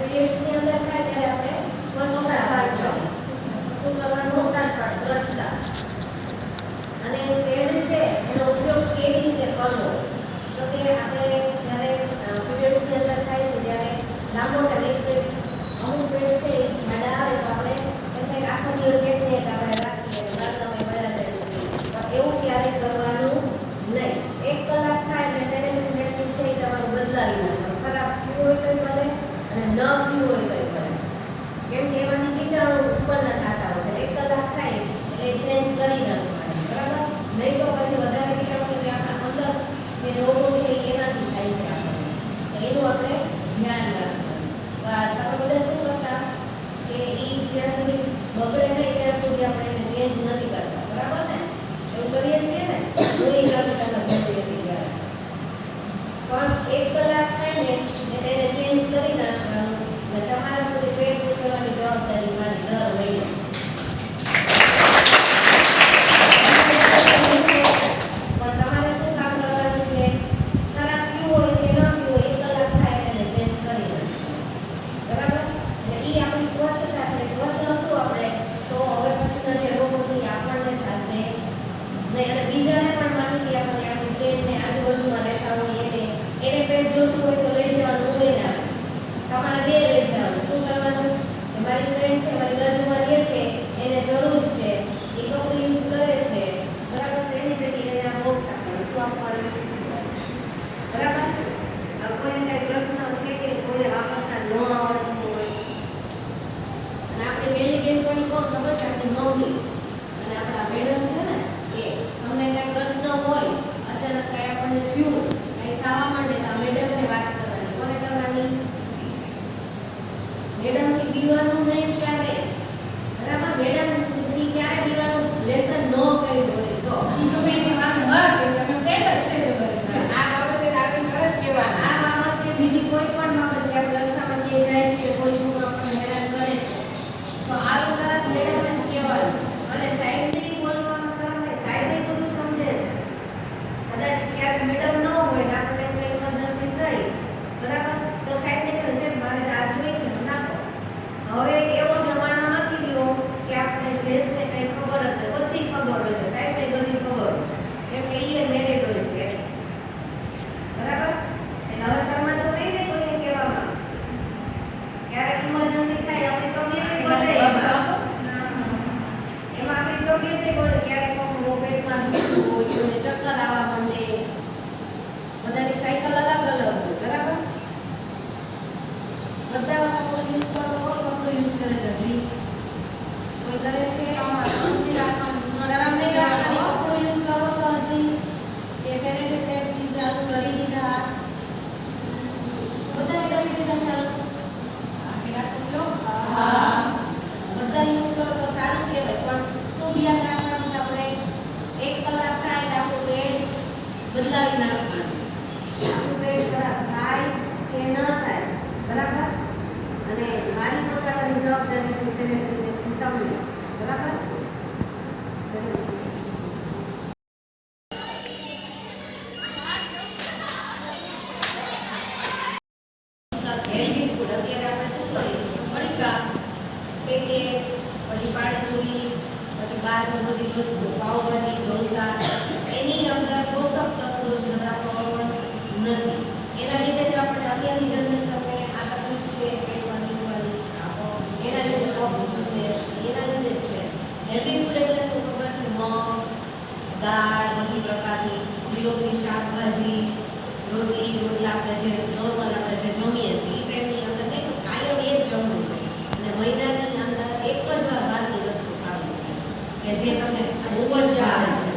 પીરિયડ્સની અંદર થાય ત્યારે આપણે સ્વચ્છતા રાખવાની. શું કરવાનું? સ્વચ્છતા. અને પેડ છે એનો ઉપયોગ કેવી રીતે કરવો? તો કે આપણે જ્યારે પીરિયડ્સની અંદર થાય છે ત્યારે લાંબો ટાઈમ અમુક પેડ છે એ જાડા આવે તો આપણે એમ થાય કે આખો દિવસ એકને એક આપણે રાખીએ રાત્રમાં વયા જાય છે. પણ એવું ક્યારેય કરવાનું નહીં. 1 કલાક થાય એટલે સેનેટરી નેપકિન છે એ તમારે બદલાવી નાખવાનું. ખરાબ થયું હોય તો ભલે અને ન થયું હોય તો ભલે, કેમ કે એમાંથી કીટાણુ ઉત્પન્ન થતા હોય છે. 1 કલાક થાય એટલે ચેન્જ કરી નાખવાનું, બરાબર? નહીં તો પછી વધારે કીટાણુ એટલે આપણા અંદર જે રોગો છે એનાથી થાય છે આપણને. તો એનું આપણે ધ્યાન રાખવાનું. તમે બધા શું કરતા કે એ જ્યાં સુધી બગડે નહીં ત્યાં સુધી આપણે એને ચેન્જ નથી કરતા, બરાબર ને? એવું કરીએ છીએ ને? જોઈ લાગુ તમે જતી હતી ત્યારે. પણ 1 કલાક થાય ને એટલે એને ચેન્જ કરી નાખવાનું. જે તમારા સુધી પેટ પહોંચવાની જવાબદારી મારી દર મહિને. પણ તમારે શું કામ કરવાનું છે? ખરાબ થયું હોય કે ન થયું હોય 1 કલાક થાય એટલે ચેન્જ કરી નાખવાનું, બરાબર? એટલે એ આપણી સ્વચ્છતા છે. સ્વચ્છ હશું આપણે તો હવે પછીના જે રોગો છે એ આપણને થશે નહીં. અને બીજાને પણ માહિતી આપણને આપણી ફ્રેન્ડને આજુબાજુમાં રહેતા હોય એને પેટ જોતું હોય તો લઈ જવાનું હોય ને તમારે 2 લઈ જવાનું. શું કરવાનું? કે મારી ફ્રેન્ડ છે મારી બાજુમાં રહે છે એને જરૂર છે, એ કપડું યુઝ કરે છે, બરાબર? તો એની જગ્યાએ એને આ બોક્સ આપવાનું. શું આપવાનું? બરાબર? કોઈને કાંઈ પ્રશ્ન છે કે કોઈને વાપરતા ન આવડતું હોય અને આપણી પહેલી બેનપણી કોણ ખબર છે? આપણી મમ્મી અને આપણા મેડમ છે ને એ. તમને કાંઈ પ્રશ્ન હોય અચાનક કાંઈ આપણને થયું કાંઈ થવા માંડે તો આ મેડમને વાત કરવાની. કોને કરવાની? મેડમથી બીવાનું નહીં ક્યારે, બરાબર? મેડમથી ક્યારે બીવાનું? લેસન ન કર્યું હોય તો. એની વાત ન કરી છે, અમે ફ્રેન્ડ જ છે તો આ બાબતે આપણે તરત કહેવાનું. આ બાબત કે બીજી કોઈ પણ બાબત કે આપણે રસ્તામાં ક્યાંય જાય છે કોઈ છોકરો આપણને હેરાન કરે છે તો આવું તરત મેડમને જ કહેવાનું. અને સાહેબને બોલવામાં શરમ નહીં, સાહેબ એ બધું સમજે છે. કદાચ ક્યારેક મેડમ ન હોય ને આપણને કંઈ ઇમરજન્સી થઈ, બરાબર? તો સાહેબને કહે સાહેબ મારે આ જોઈ છે ને નાખો. હવે એવો જમાનો નથી રહ્યો કે આપણે જેસને કંઈ ખબર જ હોય, બધી ખબર હોય છે. સાહેબને બધી ખબર હોય કેમ કે એ મેરેજ હોય છે, બરાબર? એટલે હવે શરમાશો નહીં ને કોઈને કહેવામાં. ક્યારેક ઇમરજન્સી થાય આપણી તબિયત બગડે એમાં આપણી તબિયત બગડે. ક્યારેક બહુ પેટમાં દુખતું હોય, કોઈને ચક્કર આવવા માંડે, બધાની સાયકલ અલગ અલગ હોય, બરાબર? બધા કપડું યુઝ કરો. કોણ કપડું યુઝ કરે છે? હજી કોઈ કરે છે? શરમ નહીં રાખવાની. કપડું યુઝ કરો છો હજી? તે સેનેટરી નેપકિન ચાલુ કરી દીધા? બધાએ કરી દીધા ચાલુ? બધા યુઝ કરો તો સારું કહેવાય. પણ શું ધ્યાન રાખવાનું છે આપણે? 1 કલાક થાય એટલે આપણું પેટ બદલાવી નાખવાનું. આપણું પેટ ખરાબ થાય કે ન થાય, બરાબર? અને મારી પહોંચાડવાની જવાબદારી સેનેટરી નેપકિન તમને, બરાબર? હેલ્ધી ફૂડ અત્યારે આપણે શું કરીએ છીએ? મણકા, પેકેટ, પછી પાણીપુરી, પછી બહારની બધી વસ્તુ પાવભાજી, ઢોસા, એની અંદર પોષક તત્વો જરાપણ નથી. એના લીધે જ આપણે અત્યારની જનરેશનને આ તકલીફ છે પેટમાં દુખવાની, એના લીધે કફ દુખે, એના લીધે જ છે. હેલ્ધી ફૂડ એટલે શું ખબર છે? મગ, દાળ, બધી પ્રકારની લીલોતરી શાકભાજી, રોટલી રોટલા આપણે જે નોર્મલ આપણે જે જમીએ છીએ એ ટાઈપની અંદર નહીં, કાયમ એ જ જમવું જોઈએ. અને મહિનાની અંદર 1 જ વાર બહારની વસ્તુ ખાવી જોઈએ કે જે તમને બહુ જ ભાવે છે.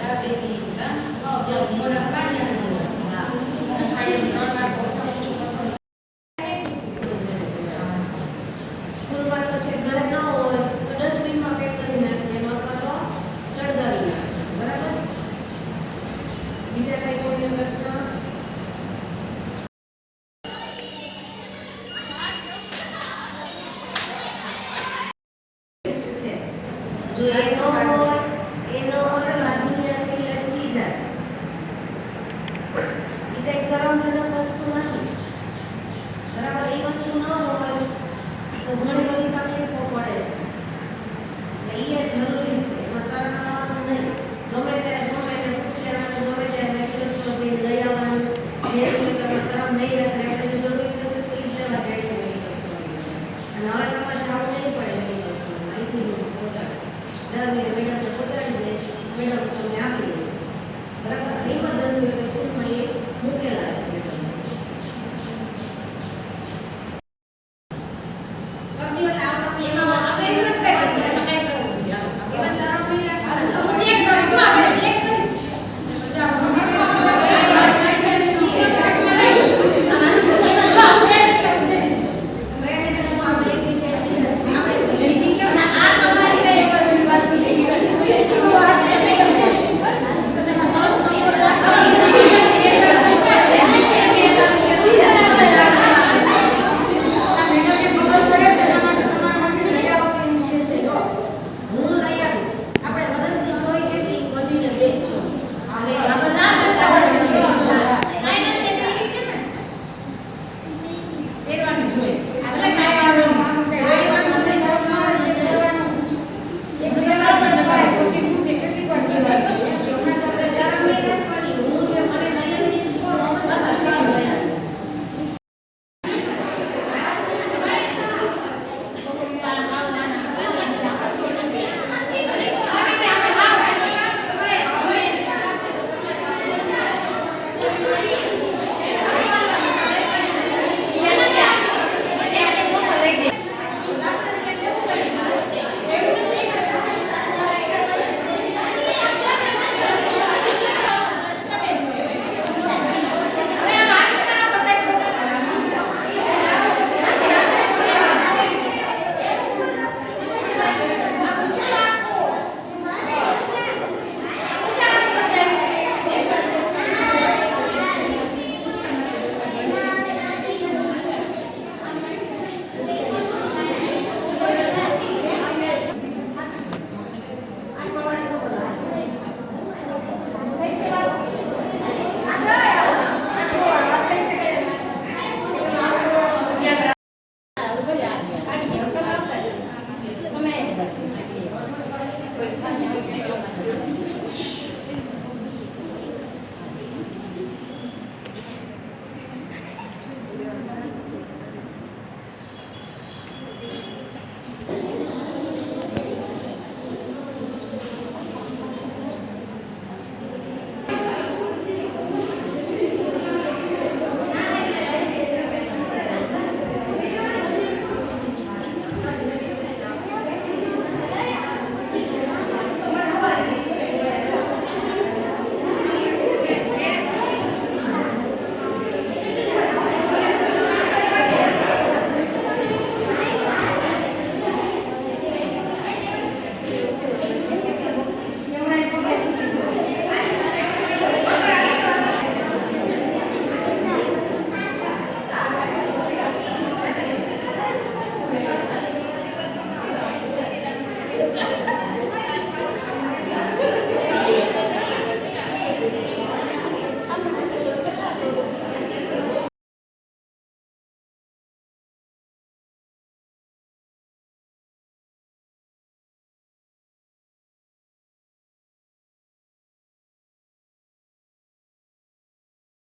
સ્કૂલમાં તો છે ઘરે ન હોય તો ડસ્ટબિનમાં પેક કરી નાખવાનું અથવા તો સળગાવી નાખવાનું, બરાબર? બીજા કઈ કોઈ પ્રશ્ન? જો એ ન હોય લાદીયા છે એ લટકી જાય. એ કઈ શરમજનક વસ્તુ નથી, બરાબર? એ વસ્તુ ન હોય તો ઘણી બધી તકલીફો પડે છે. એટલે એ જરૂરી છે. એમાં શરમ આવવાનું નહીં. ગમે ત્યારે ગમે એને પૂછી લેવાનું, ગમે ત્યારે મેડિકલ સ્ટોર જઈને લઈ આવવાનું. જે સ્કૂલમાં શરમ નહીં રાખે એટલે જે જરૂરી વસ્તુ છે એ જ લેવા જાય છે મેડિકલ સ્ટોરમાં. અને હવે તમારે જવું નહીં પડે મેડિકલ સ્ટોરમાં. અહીંથી પહોંચાડે. દર મહિને મેડમને પહોંચાડી દે, મેડમ તમને આપી દેશે. બરાબર? અને ઇમરજન્સી હોય તો સ્કૂલમાં એ મૂકેલા છે મેડમ. કરતી એટલે આ તમે એમાં આપણે જ નથી કરી શકતા. એમાં કઈ શરમ નથી. એમાં શરમ નહીં રાખવાની. હું ચેક કરીશ, આપણે ચેક કરીશ. હું લઈ આવીશ. આપણે વરસની જોઈ કેટલી વધીને વેચજો. અને આપણે ના જતા હોય છે. નહીં, નહીં, તે પહેરી છે ને. પહેરવાની જ હોય. એટલે